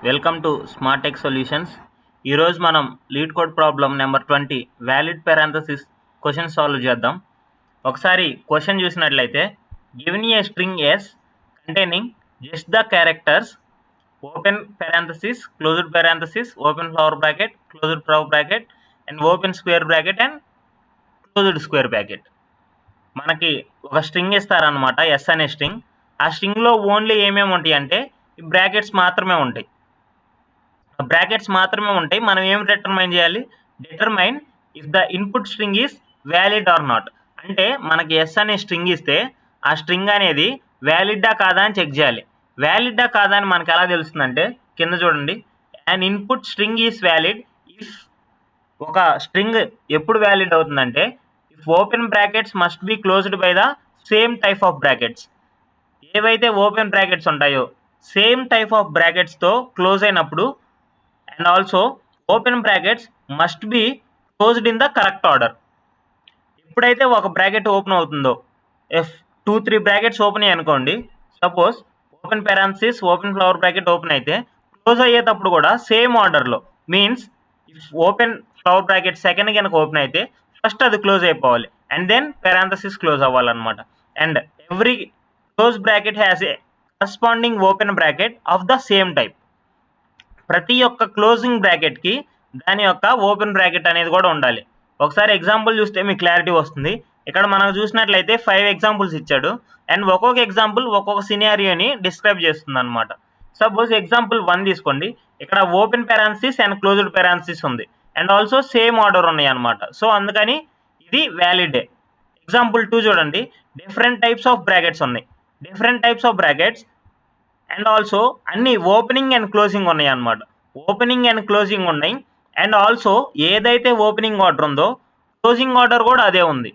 Welcome to smart tech solutions. ఈరోజు మనం LeetCode problem number 20 valid parenthesis question solve చేద్దాం. ఒకసారి question చూసినట్లయితే, given a string S containing just the characters open parenthesis, closed parenthesis, open flower bracket, closed flower bracket and open square bracket and closed square bracket. మనకి ఒక string ఇస్తారనమాట, yes అనే string. ఆ స్ట్రింగ్లో only ఏమేమి ఉంటాయి అంటే brackets మాత్రమే ఉంటాయి. మనం ఏమి డిటర్మైన్ చేయాలి? Determine if the input string is valid or not. అంటే మనకి ఎస్ అనే స్ట్రింగ్ ఇస్తే ఆ స్ట్రింగ్ అనేది వ్యాలిడ్డా కాదా అని చెక్ చేయాలి. వ్యాలిడ్డా కాదా అని మనకు ఎలా తెలుస్తుందంటే, కింద చూడండి, and input string is valid if. ఒక స్ట్రింగ్ ఎప్పుడు వ్యాలిడ్ అవుతుందంటే, if open brackets must be closed by the same type of brackets. ఏవైతే ఓపెన్ బ్రాకెట్స్ ఉంటాయో సేమ్ టైప్ ఆఫ్ బ్రాకెట్స్తో క్లోజ్ అయినప్పుడు, and also open brackets must be closed in the correct order. ఎప్పుడైతే ఒక bracket open అవుతుందో, if 2-3 brackets open అయ్యి అనుకోండి, suppose open parenthesis, open flower bracket open అయితే close అయ్యేటప్పుడు కూడా సేమ్ ఆర్డర్లో, means if open flower bracket second కనుక ఓపెన్ అయితే ఫస్ట్ అది క్లోజ్ అయిపోవాలి అండ్ దెన్ పారాంథసిస్ క్లోజ్ అవ్వాలన్నమాట. And every close bracket has a corresponding open bracket of the same type. ప్రతి ఒక్క క్లోజింగ్ బ్రాకెట్కి దాని యొక్క ఓపెన్ బ్రాకెట్ అనేది కూడా ఉండాలి. ఒకసారి ఎగ్జాంపుల్ చూస్తే మీకు క్లారిటీ వస్తుంది. ఇక్కడ మనం చూసినట్లయితే 5 ఎగ్జాంపుల్స్ ఇచ్చాడు అండ్ ఒక్కొక్క ఎగ్జాంపుల్ ఒక్కొక్క సినారియోని డిస్క్రైబ్ చేస్తుంది అనమాట. సపోజ్ ఎగ్జాంపుల్ 1 తీసుకోండి. ఇక్కడ open parenthesis and closed parenthesis ఉంది అండ్ ఆల్సో సేమ్ ఆర్డర్ ఉన్నాయి అనమాట. సో అందుకని ఇది వ్యాలిడే. ఎగ్జాంపుల్ 2 చూడండి, డిఫరెంట్ టైప్స్ ఆఫ్ బ్రాకెట్స్ ఉన్నాయి. Different types of brackets and also అన్ని ఓపెనింగ్ అండ్ క్లోజింగ్ ఉన్నాయి అన్నమాట. ఓపెనింగ్ అండ్ క్లోజింగ్ ఉన్నాయి అండ్ ఆల్సో ఏదైతే ఓపెనింగ్ ఆర్డర్ ఉందో క్లోజింగ్ ఆర్డర్ కూడా అదే ఉంది.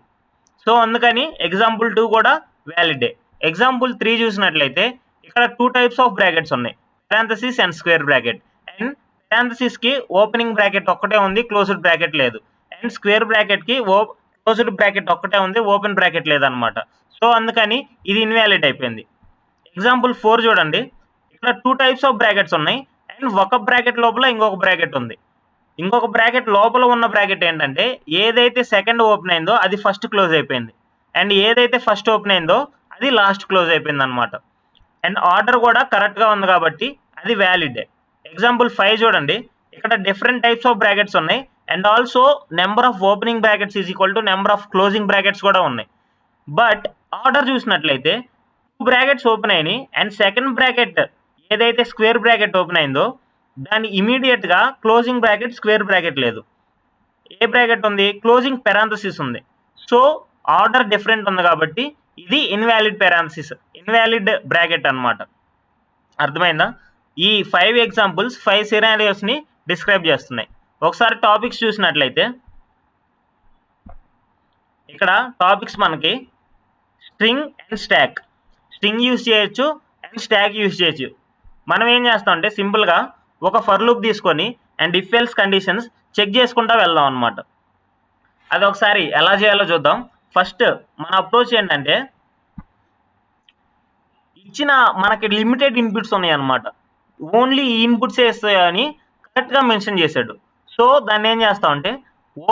సో అందుకని ఎగ్జాంపుల్ 2 కూడా వ్యాలిడే. ఎగ్జాంపుల్ 3 చూసినట్లయితే ఇక్కడ 2 టైప్స్ ఆఫ్ బ్రాకెట్స్ ఉన్నాయి, parenthesis and square bracket. And పారాంథసిస్కి ఓపెనింగ్ బ్రాకెట్ ఒక్కటే ఉంది, క్లోజ్డ్ బ్రాకెట్ లేదు. అండ్ స్క్వేర్ బ్రాకెట్కి క్లోజ్డ్ బ్రాకెట్ ఒక్కటే ఉంది, ఓపెన్ బ్రాకెట్ లేదనమాట. సో అందుకని ఇది ఇన్వాలిడ్ అయిపోయింది. ఎగ్జాంపుల్ 4 చూడండి, ఇక్కడ 2 టైప్స్ ఆఫ్ బ్రాకెట్స్ ఉన్నాయి అండ్ ఒక బ్రాకెట్ లోపల ఇంకొక బ్రాకెట్ ఉంది. ఇంకొక బ్రాకెట్ లోపల ఉన్న బ్రాకెట్ ఏంటంటే, ఏదైతే సెకండ్ ఓపెన్ అయిందో అది ఫస్ట్ క్లోజ్ అయిపోయింది అండ్ ఏదైతే ఫస్ట్ ఓపెన్ అయిందో అది లాస్ట్ క్లోజ్ అయిపోయింది అనమాట. అండ్ ఆర్డర్ కూడా కరెక్ట్గా ఉంది కాబట్టి అది వ్యాలిడే. ఎగ్జాంపుల్ 5 చూడండి, ఇక్కడ డిఫరెంట్ టైప్స్ ఆఫ్ బ్రాకెట్స్ ఉన్నాయి and also number of opening brackets is equal to number of closing brackets కూడా ఉన్నాయి. బట్ ఆర్డర్ చూసినట్లయితే 2 బ్రాకెట్స్ ఓపెన్ అయినాయి అండ్ సెకండ్ బ్రాకెట్ ఏదైతే స్క్వేర్ బ్రాకెట్ ఓపెన్ అయిందో దాని ఇమీడియట్గా క్లోజింగ్ బ్రాకెట్ స్క్వేర్ బ్రాకెట్ లేదు. ఏ బ్రాకెట్ ఉంది? క్లోజింగ్ పారాంథసిస్ ఉంది. సో ఆర్డర్ డిఫరెంట్ ఉంది కాబట్టి ఇది ఇన్వాలిడ్ పారాంథసిస్, ఇన్వాలిడ్ బ్రాకెట్ అనమాట. అర్థమైందా? ఈ 5 ఎగ్జాంపుల్స్ 5 సినారియోస్ని డిస్క్రైబ్ చేస్తున్నాయి. ఒకసారి టాపిక్స్ చూసినట్లయితే ఇక్కడ టాపిక్స్ మనకి string and stack. String use చేయొచ్చు అండ్ స్టాక్ యూజ్ చేయొచ్చు. మనం ఏం చేస్తామంటే సింపుల్గా ఒక ఫర్ లూప్ తీసుకొని and if else conditions check చేసుకుంటూ వెళ్దాం అనమాట. అది ఒకసారి ఎలా చేయాలో చూద్దాం. ఫస్ట్ మన అప్రోచ్ ఏంటంటే, ఇచ్చిన మనకి లిమిటెడ్ ఇన్పుట్స్ ఉన్నాయి అనమాట, ఓన్లీ ఈ ఇన్పుట్సే ఇస్తాయని కరెక్ట్గా మెన్షన్ చేశాడు. సో దాన్ని ఏం చేస్తామంటే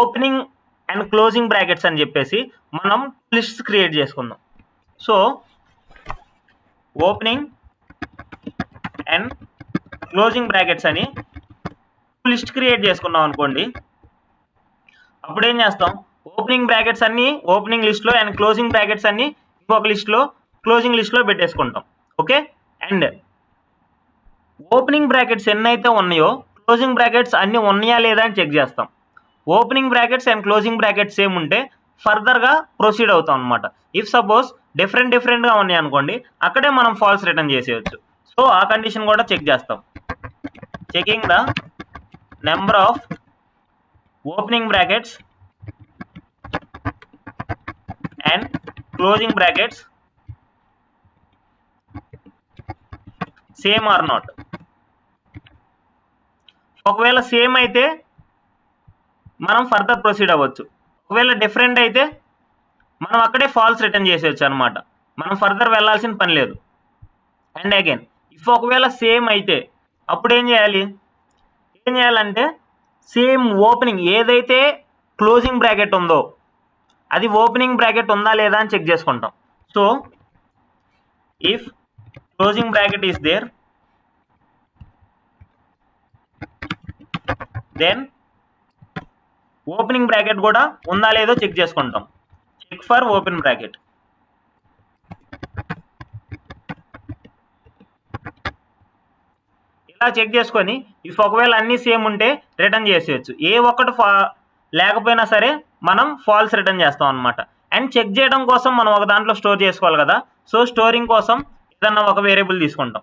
ఓపెనింగ్ అండ్ క్లోజింగ్ బ్రాకెట్స్ అని చెప్పేసి మనం లిస్ట్స్ క్రియేట్ చేసుకుందాం. So opening and closing brackets అని లిస్ట్ క్రియేట్ చేసుకున్నాం అనుకోండి. అప్పుడు ఏం చేస్తాం, ఓపెనింగ్ బ్రాకెట్స్ అన్ని ఓపెనింగ్ లిస్ట్లో అండ్ క్లోజింగ్ బ్రాకెట్స్ అన్ని ఇంకొక లిస్ట్లో క్లోజింగ్ లిస్ట్లో పెట్టేసుకుంటాం. ఓకే. అండ్ ఓపెనింగ్ బ్రాకెట్స్ ఎన్నైతే ఉన్నాయో క్లోజింగ్ బ్రాకెట్స్ అన్ని ఉన్నాయా లేదా అని చెక్ చేస్తాం. Opening brackets and closing brackets same ఉంటే ఫర్దర్గా ప్రొసీడ్ అవుతాం అనమాట. ఇఫ్ సపోజ్ డిఫరెంట్గా ఉన్నాయి అనుకోండి, అక్కడే మనం ఫాల్స్ రిటర్న్ చేసేయచ్చు. సో ఆ కండిషన్ కూడా చెక్ చేస్తాం. Checking the number of opening brackets and closing brackets same or not. ఒకవేళ సేమ్ అయితే మనం ఫర్దర్ ప్రొసీడ్ అవ్వచ్చు. ఒకవేళ డిఫరెంట్ అయితే మనం అక్కడే ఫాల్స్ రిటర్న్ చేసేయచ్చు అనమాట. మనం ఫర్దర్ వెళ్ళాల్సిన పని లేదు. అండ్ అగైన్ ఇఫ్ ఒకవేళ సేమ్ అయితే అప్పుడు ఏం చేయాలంటే సేమ్ ఓపెనింగ్ ఏదైతే క్లోజింగ్ బ్రాకెట్ ఉందో అది ఓపెనింగ్ బ్రాకెట్ ఉందా లేదా అని చెక్ చేసుకుంటాం. So if closing bracket is there then opening bracket కూడా ఉందా లేదో చెక్ చేసుకుంటాం. Check for open bracket. ఇలా చెక్ చేసుకొని ఇఫ్ ఒకవేళ అన్ని సేమ్ ఉంటే రిటర్న్ చేసేయచ్చు. ఏ ఒక్కటి లేకపోయినా సరే మనం ఫాల్స్ రిటర్న్ చేస్తాం అనమాట. అండ్ చెక్ చేయడం కోసం మనం ఒక దాంట్లో స్టోర్ చేసుకోవాలి కదా, సో స్టోరింగ్ కోసం ఏదన్నా ఒక వేరియబుల్ తీసుకుంటాం.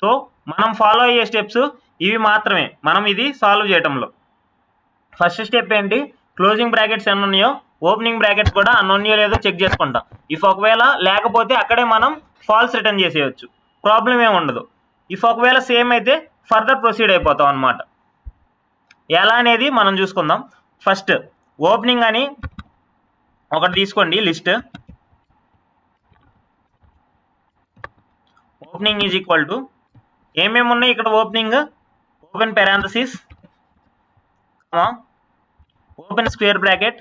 సో మనం ఫాలో అయ్యే స్టెప్స్ ఇవి మాత్రమే మనం ఇది సాల్వ్ చేయడంలో. ఫస్ట్ స్టెప్ ఏంటి, క్లోజింగ్ బ్రాకెట్స్ ఎన్ని ఉన్నాయో ఓపెనింగ్ బ్రాకెట్స్ కూడా అన్ని ఉన్నాయో లేదో చెక్ చేసుకుంటాం. ఇఫ్ ఒకవేళ లేకపోతే అక్కడే మనం ఫాల్స్ రిటర్న్ చేసేయచ్చు, ప్రాబ్లం ఏమి ఉండదు. ఇఫ్ ఒకవేళ సేమ్ అయితే ఫర్దర్ ప్రొసీడ్ అయిపోతాం అనమాట. ఎలా అనేది మనం చూసుకుందాం. ఫస్ట్ ఓపెనింగ్ అని ఒకటి తీసుకోండి list. Opening is equal to ఏమేమి ఉన్నాయి ఇక్కడ, opening open parenthesis, open square bracket,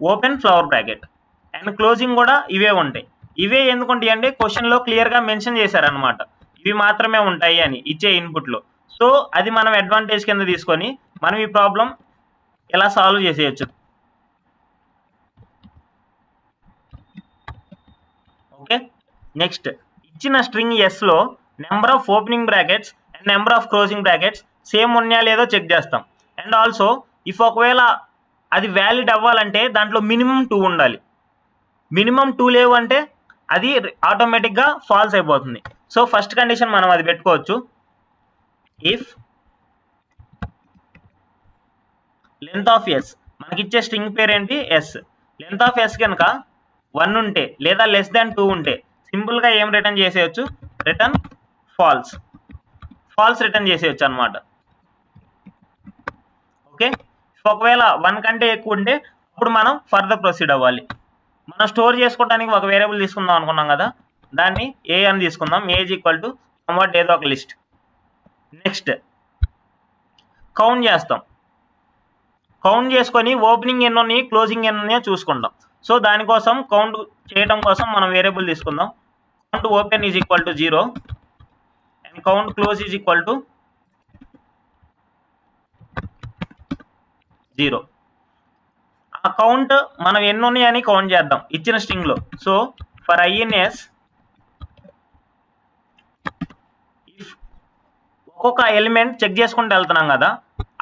open flower bracket, and closing కూడా ఇవే ఉంటాయి. ఇవే ఎందుకుంటాయి అంటే క్వశ్చన్లో క్లియర్గా మెన్షన్ చేశారనమాట, ఇవి మాత్రమే ఉంటాయి అని ఇచ్చే ఇన్పుట్లో. సో అది మనం అడ్వాంటేజ్ కింద తీసుకొని మనం ఈ ప్రాబ్లం ఎలా సాల్వ్ చేసేయచ్చు. ఓకే, నెక్స్ట్ ఇచ్చిన స్ట్రింగ్ ఎస్లో number of opening brackets and number of closing brackets same ఉన్నాయా లేదో చెక్ చేస్తాం. అండ్ ఆల్సో ఇఫ్ ఒకవేళ అది వ్యాలిడ్ అవ్వాలంటే దాంట్లో మినిమం 2 ఉండాలి. మినిమం 2 లేవు అంటే అది ఆటోమేటిక్గా ఫాల్స్ అయిపోతుంది. సో ఫస్ట్ కండిషన్ మనం అది పెట్టుకోవచ్చు. ఇఫ్ లెంత్ ఆఫ్ ఎస్, మనకి ఇచ్చే స్ట్రింగ్ పేరు ఏంటి, ఎస్. లెంత్ ఆఫ్ ఎస్ కనుక 1 ఉంటే లేదా లెస్ దాన్ 2 ఉంటే సింపుల్గా ఏం రిటర్న్ చేసేయచ్చు, రిటర్న్ ఫాల్స్. ఫాల్స్ రిటర్న్ చేసేయచ్చు అనమాట. ఓకే, ఒకవేళ 1 కంటే ఎక్కువ ఉంటే అప్పుడు మనం ఫర్దర్ ప్రొసీడ్ అవ్వాలి. మనం స్టోర్ చేసుకోవడానికి ఒక వేరియబుల్ తీసుకుందాం అనుకున్నాం కదా, దాన్ని ఏ అని తీసుకుందాం. ఏ ఈజ్ ఈక్వల్ టు సమ్వాట్ ఏదో ఒక లిస్ట్. నెక్స్ట్ కౌంట్ చేస్తాం. కౌంట్ చేసుకొని ఓపెనింగ్ ఎన్ని ఉన్నాయి క్లోజింగ్ ఎన్ని ఉన్నాయో చూసుకుంటాం. సో దానికోసం కౌంట్ చేయడం కోసం మనం వేరియబుల్ తీసుకుందాం. Count open is equal to 0 and count close is equal to 0. ఆ కౌంట్ మనం ఎన్ని ఉన్నాయని కౌంట్ చేద్దాం ఇచ్చిన స్ట్రింగ్లో. సో ఫర్ ఐఎన్ఎస్ ఇఫ్ ఒక్కొక్క ఎలిమెంట్ చెక్ చేసుకుంటూ వెళ్తున్నాం కదా,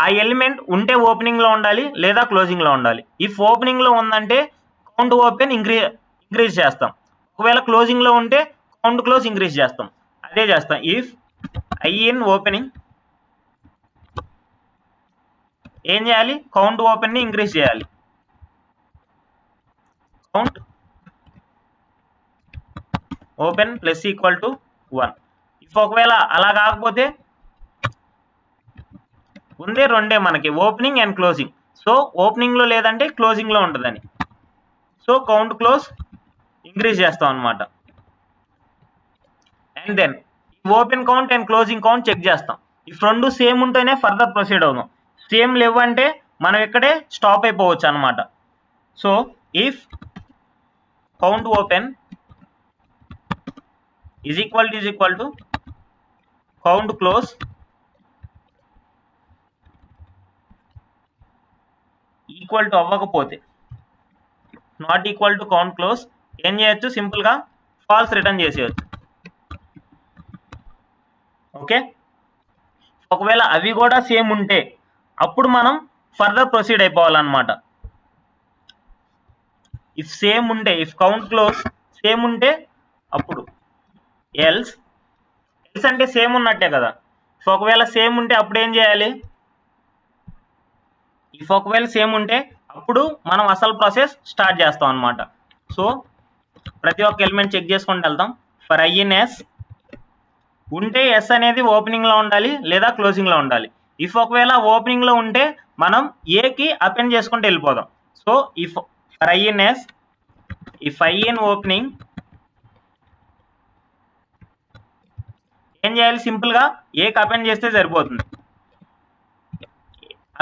ఆ ఎలిమెంట్ ఉంటే ఓపెనింగ్లో ఉండాలి లేదా క్లోజింగ్లో ఉండాలి. ఇఫ్ ఓపెనింగ్లో ఉందంటే కౌంట్ ఓపెన్ ఇంక్రీజ్ చేస్తాం, ఒకవేళ క్లోజింగ్లో ఉంటే కౌంట్ క్లోజ్ ఇంక్రీజ్ చేస్తాం. అదే చేస్తాం. ఇఫ్ ఐఎన్ ఓపెనింగ్ ఏం చేయాలి, కౌంట్ ఓపెన్ని ఇంక్రీజ్ చేయాలి. Count open plus equal to 1. If ఒకవేళ అలా కాకపోతే ఉందే రెండే మనకి, ఓపెనింగ్ అండ్ క్లోజింగ్. సో ఓపెనింగ్లో లేదంటే క్లోజింగ్లో ఉంటుందని, సో కౌంట్ క్లోజ్ ఇంక్రీజ్ చేస్తాం అనమాట. And then open count and closing count check చేస్తాం. ఇఫ్ రెండు సేమ్ ఉంటేనే ఫర్దర్ ప్రొసీడ్ అవుదాం. సేమ్ లేవు అంటే మనం ఇక్కడే స్టాప్ అయిపోవచ్చు అనమాట. So if count open is equal to count close equal to అవ్వకపోతే, not equal to count close, ఏం చేయొచ్చు, సింపుల్గా ఫాల్స్ రిటర్న్ చేసేయచ్చు. ఓకే, ఒకవేళ అవి కూడా సేమ్ ఉంటే అప్పుడు మనం ఫర్దర్ ప్రొసీడ్ అయిపోవాలన్నమాట. ఇఫ్ సేమ్ ఉంటే, ఇఫ్ కౌంట్ క్లోజ్ సేమ్ ఉంటే అప్పుడు, ఎల్స్ అంటే సేమ్ ఉన్నట్టే కదా. ఇఫ్ ఒకవేళ సేమ్ ఉంటే అప్పుడు ఏం చేయాలి, ఇఫ్ ఒకవేళ సేమ్ ఉంటే అప్పుడు మనం అసలు ప్రాసెస్ స్టార్ట్ చేస్తాం అనమాట. సో ప్రతి ఒక్క ఎలిమెంట్ చెక్ చేసుకుంటూ వెళ్తాం. ఫర్ ఐఎన్ఎస్ ఉంటే ఎస్ అనేది ఓపెనింగ్లో ఉండాలి లేదా క్లోజింగ్లో ఉండాలి. ఇఫ్ ఒకవేళ ఓపెనింగ్లో ఉంటే మనం ఏకి అపెండ్ చేసుకుంటూ వెళ్ళిపోదాం. So if for INS if I in opening ఏం చేయాలి, సింపుల్గా ఏకి అపెండ్ చేస్తే సరిపోతుంది,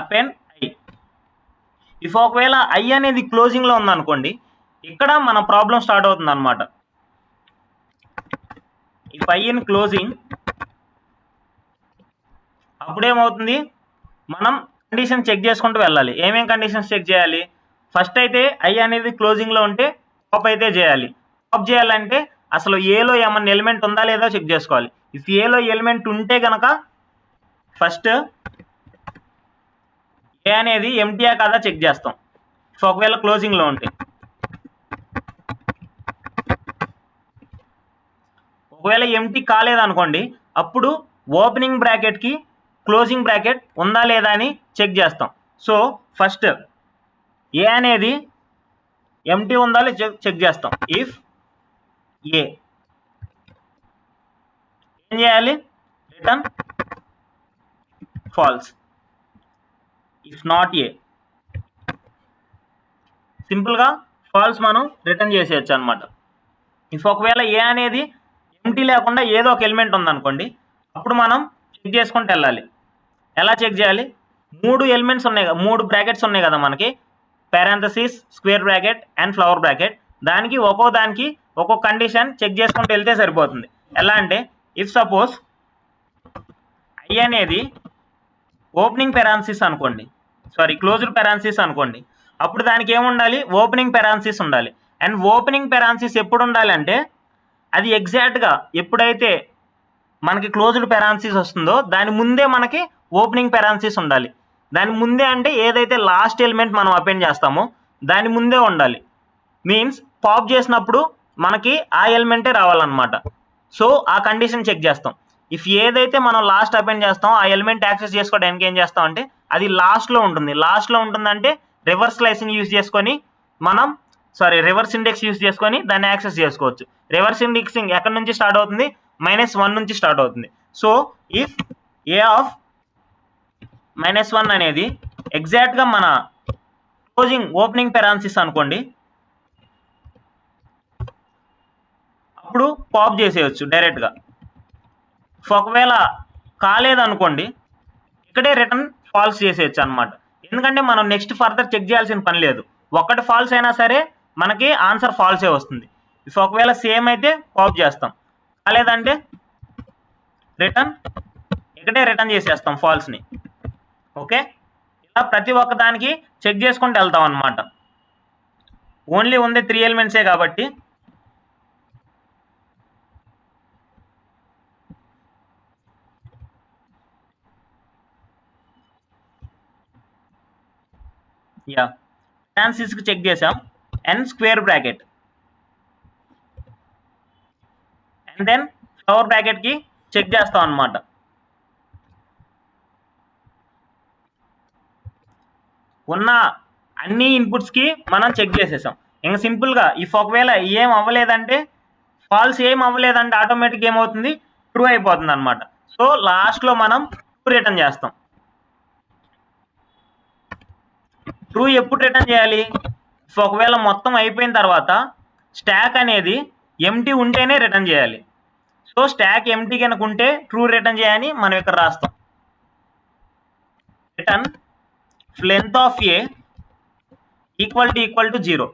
అపెండ్ ఐ. ఇఫ్ ఒకవేళ ఐ అనేది క్లోజింగ్లో ఉందనుకోండి, ఇక్కడ మన ప్రాబ్లం స్టార్ట్ అవుతుంది అనమాట. ఇఫ్ ఐ ఇన్ క్లోజింగ్, అప్పుడేమవుతుంది, మనం కండిషన్ చెక్ చేసుకుంటూ వెళ్ళాలి. ఏమేం కండిషన్స్ చెక్ చేయాలి, ఫస్ట్ అయితే ఐ అనేది క్లోజింగ్లో ఉంటే పాప్ అయితే చేయాలి. పాప్ చేయాలంటే అసలు ఏలో ఏమన్నా ఎలిమెంట్ ఉందా లేదా చెక్ చేసుకోవాలి. ఇఫ్ ఏలో ఎలిమెంట్ ఉంటే కనుక ఫస్ట్ ఏ అనేది ఎంటీయా కాదా చెక్ చేస్తాం. సో ఒకవేళ క్లోజింగ్లో ఉంటే, ఒకవేళ ఎంటీ కాలేదనుకోండి, అప్పుడు ఓపెనింగ్ బ్రాకెట్కి క్లోజింగ్ బ్రాకెట్ ఉందా లేదా అని చెక్ చేస్తాం. సో ఫస్ట్ ఏ అనేది ఎంటీ ఉందా లేదా చెక్ చేస్తాం. ఇఫ్ ఏ ఏం చేయాలి, return falls. If not a, సింపుల్గా ఫాల్స్ మనం రిటర్న్ చేసేయచ్చు అనమాట. ఇఫ్ ఒకవేళ ఏ అనేది ఎంటీ లేకుండా ఏదో ఒక ఎలిమెంట్ ఉందనుకోండి, అప్పుడు మనం చెక్ చేసుకుంటూ వెళ్ళాలి. ఎలా చెక్ చేయాలి, 3 ఎలిమెంట్స్ ఉన్నాయి, 3 బ్రాకెట్స్ ఉన్నాయి కదా మనకి, parenthesis, square bracket and flower bracket. దానికి ఒక్కో కండిషన్ చెక్ చేసుకుంటూ వెళ్తే సరిపోతుంది. ఎలా అంటే, ఇఫ్ సపోజ్ ఐ అనేది ఓపెనింగ్ పారాంథసిస్ అనుకోండి, క్లోజ్డ్ పారాంథసిస్ అనుకోండి, అప్పుడు దానికి ఏముండాలి, ఓపెనింగ్ పారాంథసిస్ ఉండాలి. అండ్ ఓపెనింగ్ పారాంథసిస్ ఎప్పుడు ఉండాలి అంటే, అది ఎగ్జాక్ట్గా ఎప్పుడైతే మనకి క్లోజ్డ్ పారాంథసిస్ వస్తుందో దాని ముందే మనకి ఓపెనింగ్ పారాంథసిస్ ఉండాలి. దాని ముందే అంటే ఏదైతే లాస్ట్ ఎలిమెంట్ మనం అపెండ్ చేస్తామో దాని ముందే ఉండాలి. మీన్స్ పాప్ చేసినప్పుడు మనకి ఆ ఎలిమెంటే రావాలన్నమాట. సో ఆ కండిషన్ చెక్ చేస్తాం. ఇఫ్ ఏదైతే మనం లాస్ట్ అపెండ్ చేస్తామో ఆ ఎలిమెంట్ యాక్సెస్ చేసుకోవడానికి ఏం చేస్తాం అంటే, అది లాస్ట్లో ఉంటుందంటే రివర్స్ స్లైసింగ్ యూజ్ చేసుకొని మనం రివర్స్ ఇండెక్స్ యూజ్ చేసుకొని దాన్ని యాక్సెస్ చేసుకోవచ్చు. రివర్స్ ఇండెక్సింగ్ ఎక్కడి నుంచి స్టార్ట్ అవుతుంది, -1 నుంచి స్టార్ట్ అవుతుంది. సో ఇఫ్ ఏ ఆఫ్ -1 అనేది ఎగ్జాక్ట్గా మన క్లోజింగ్ ఓపెనింగ్ పారాంథసిస్ అనుకోండి, అప్పుడు పాప్ చేసేయచ్చు డైరెక్ట్గా. సో ఒకవేళ కాలేదనుకోండి, ఇక్కడే రిటర్న్ ఫాల్స్ చేసేయచ్చు అనమాట. ఎందుకంటే మనం నెక్స్ట్ ఫర్దర్ చెక్ చేయాల్సిన పని లేదు. ఒక్కటి ఫాల్స్ అయినా సరే మనకి ఆన్సర్ ఫాల్సే వస్తుంది. ఇఫ్ ఒకవేళ సేమ్ అయితే పాప్ చేస్తాం, కాలేదంటే ఇక్కడే రిటర్న్ చేసేస్తాం ఫాల్స్ని. ఓకే, ఇలా ప్రతి ఒక్క దానికి చెక్ చేసుకుంటూ వెళ్తాం అనమాట. ఓన్లీ ఉంది 3 ఎలిమెంట్సే కాబట్టి పారాంథసిస్కి చెక్ చేసాం, and square bracket and then flower బ్రాకెట్కి చెక్ చేస్తాం అనమాట. ఉన్న అన్ని ఇన్పుట్స్కి మనం చెక్ చేసేసాం. ఇంకా సింపుల్గా ఇఫ్ ఒకవేళ ఏం అవ్వలేదంటే, ఫాల్స్ ఏం అవ్వలేదంటే ఆటోమేటిక్గా ఏమవుతుంది, ట్రూ అయిపోతుంది అనమాట. సో లాస్ట్లో మనం ట్రూ రిటర్న్ చేస్తాం. ట్రూ ఎప్పుడు రిటర్న్ చేయాలి, సో ఒకవేళ మొత్తం అయిపోయిన తర్వాత స్టాక్ అనేది ఎంటీ ఉంటేనే రిటర్న్ చేయాలి. సో స్టాక్ ఎంటీ కనుక ఉంటే ట్రూ రిటర్న్ చేయాలని మనం ఇక్కడ రాస్తాం. Return length of A equal to 0.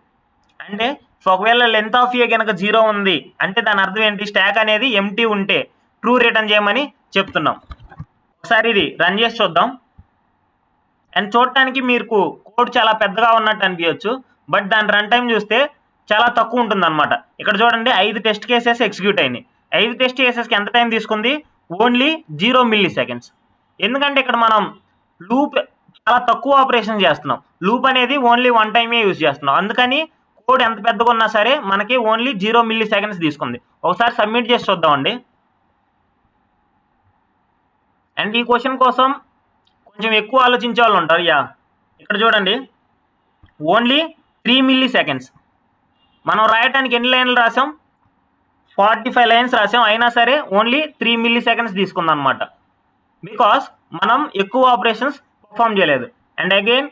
అంటే ఒకవేళ లెంత్ ఆఫ్ ఏ కనుక 0 ఉంది అంటే దాని అర్థం ఏంటి, స్టాక్ అనేది ఎంటీ ఉంటే ట్రూ రిటర్న్ చేయమని చెప్తున్నాం. ఒకసారి ఇది రన్ చేసి చూద్దాం. అండ్ చూడటానికి మీకు కోడ్ చాలా పెద్దగా ఉన్నట్టు అనిపించవచ్చు, బట్ దాని రన్ టైం చూస్తే చాలా తక్కువ ఉంటుంది అనమాట. ఇక్కడ చూడండి 5 టెస్ట్ కేసెస్ ఎగ్జిక్యూట్ అయినాయి. 5 టెస్ట్ కేసెస్కి ఎంత టైం తీసుకుంది, ఓన్లీ 0 మిల్లీ-సెకండ్స్. ఎందుకంటే ఇక్కడ మనం లూప్ చాలా తక్కువ ఆపరేషన్ చేస్తున్నాం. లూప్ అనేది ఓన్లీ 1 టైమే యూజ్ చేస్తున్నాం. అందుకని కోడ్ ఎంత పెద్దగా ఉన్నా సరే మనకి ఓన్లీ 0 మిల్లీ-సెకండ్స్ తీసుకుంది. ఒకసారి సబ్మిట్ చేసి చూద్దామండి. అండ్ ఈ క్వశ్చన్ కోసం కొంచెం ఎక్కువ ఆలోచించే వాళ్ళు ఉంటారు. ఇక్కడ చూడండి ఓన్లీ 3 మిల్లీ-సెకండ్స్. మనం రాయటానికి ఎన్ని లైన్లు రాసాం, 45 లైన్స్ రాసాం, అయినా సరే ఓన్లీ 3 మిల్లీ-సెకండ్స్ తీసుకుంది అనమాట. బికాస్ మనం ఎక్కువ ఆపరేషన్స్ పర్ఫామ్ చేయలేదు. అండ్ అగైన్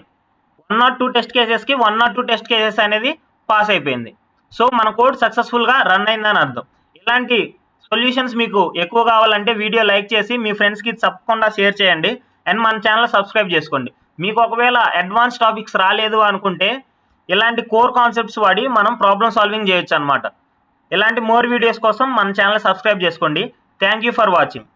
1 or 2 టెస్ట్ కేసెస్కి 1 or 2 టెస్ట్ కేసెస్ అనేది పాస్ అయిపోయింది. సో మన కోడ్ సక్సెస్ఫుల్గా రన్ అయిందని అర్థం. ఇలాంటి సొల్యూషన్స్ మీకు ఎక్కువ కావాలంటే వీడియో లైక్ చేసి మీ ఫ్రెండ్స్కి తప్పకుండా షేర్ చేయండి. అండ్ మన ఛానల్ సబ్స్క్రైబ్ చేసుకోండి. మీకు ఒకవేళ అడ్వాన్స్ టాపిక్స్ రాలేదు అనుకుంటే ఇలాంటి కోర్ కాన్సెప్ట్స్ వాడి మనం ప్రాబ్లమ్ సాల్వింగ్ చేయొచ్చు అనమాట. ఇలాంటి మోర్ వీడియోస్ కోసం మన ఛానల్ సబ్స్క్రైబ్ చేసుకోండి. Thank you for watching.